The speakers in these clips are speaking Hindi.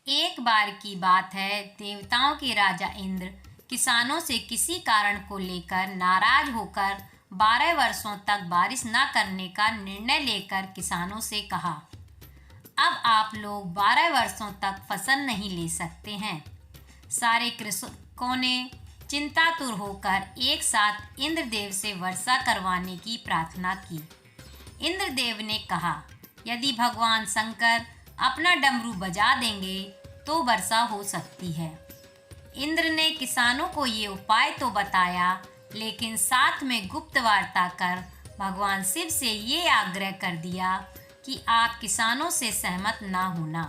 एक बार की बात है, देवताओं के राजा इंद्र किसानों से किसी कारण को लेकर नाराज होकर 12 वर्षों तक बारिश न करने का निर्णय लेकर किसानों से कहा, अब आप लोग 12 वर्षों तक फसल नहीं ले सकते हैं। सारे कृषकों ने चिंतातुर होकर एक साथ इंद्रदेव से वर्षा करवाने की प्रार्थना की। इंद्रदेव ने कहा, यदि भगवान शंकर अपना डमरू बजा देंगे तो वर्षा हो सकती है। इंद्र ने किसानों को ये उपाय तो बताया, लेकिन साथ में गुप्त वार्ता कर भगवान शिव से ये आग्रह कर दिया कि आप किसानों से सहमत ना होना।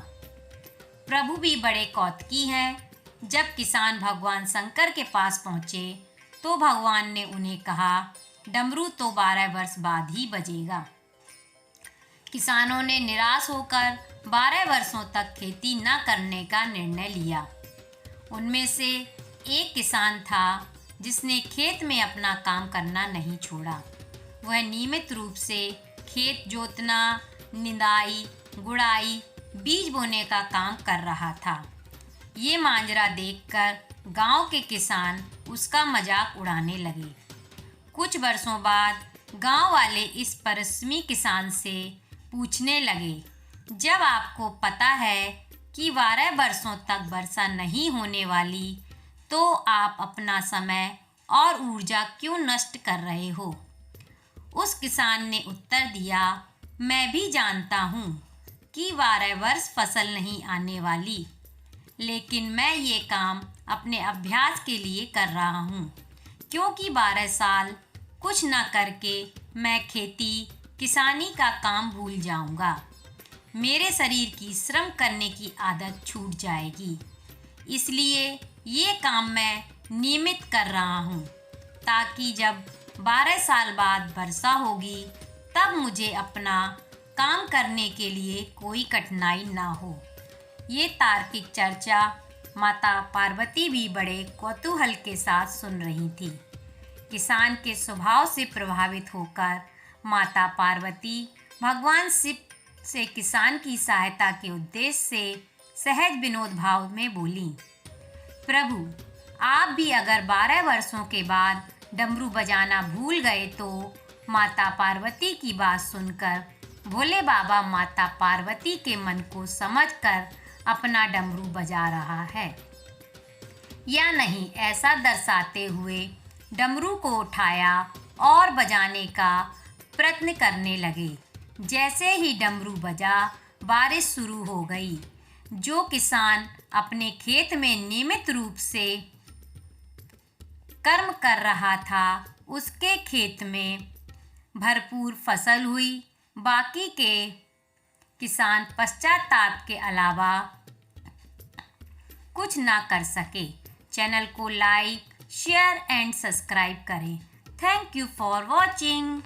प्रभु भी बड़े कौतुकी हैं। जब किसान भगवान शंकर के पास पहुँचे तो भगवान ने उन्हें कहा, डमरू तो 12 वर्ष बाद ही बजेगा। किसानों ने निराश होकर 12 वर्षों तक खेती न करने का निर्णय लिया। उनमें से एक किसान था जिसने खेत में अपना काम करना नहीं छोड़ा। वह नियमित रूप से खेत जोतना, निदाई, गुड़ाई, बीज बोने का काम कर रहा था। ये मांजरा देखकर गांव के किसान उसका मजाक उड़ाने लगे। कुछ वर्षों बाद गांव वाले इस परिश्रमी किसान से पूछने लगे, जब आपको पता है कि 12 वर्षों तक वर्षा नहीं होने वाली, तो आप अपना समय और ऊर्जा क्यों नष्ट कर रहे हो? उस किसान ने उत्तर दिया, मैं भी जानता हूँ कि 12 वर्ष फसल नहीं आने वाली, लेकिन मैं ये काम अपने अभ्यास के लिए कर रहा हूँ, क्योंकि 12 साल कुछ न करके मैं खेती किसानी का काम भूल जाऊंगा। मेरे शरीर की श्रम करने की आदत छूट जाएगी। इसलिए ये काम मैं नियमित कर रहा हूँ, ताकि जब 12 साल बाद वर्षा होगी तब मुझे अपना काम करने के लिए कोई कठिनाई ना हो। ये तार्किक चर्चा माता पार्वती भी बड़े कौतूहल के साथ सुन रही थी। किसान के स्वभाव से प्रभावित होकर माता पार्वती भगवान शिव से किसान की सहायता के उद्देश्य से सहज विनोद भाव में बोली, प्रभु, आप भी अगर 12 वर्षों के बाद डमरू बजाना भूल गए तो? माता पार्वती की बात सुनकर भोले बाबा माता पार्वती के मन को समझकर अपना डमरू बजा रहा है या नहीं, ऐसा दर्शाते हुए डमरू को उठाया और बजाने का प्रयत्न करने लगे। जैसे ही डमरू बजा, बारिश शुरू हो गई। जो किसान अपने खेत में नियमित रूप से कर्म कर रहा था, उसके खेत में भरपूर फसल हुई। बाकी के किसान पश्चाताप के अलावा कुछ ना कर सके। चैनल को लाइक, शेयर एंड सब्सक्राइब करें। Thank you for watching.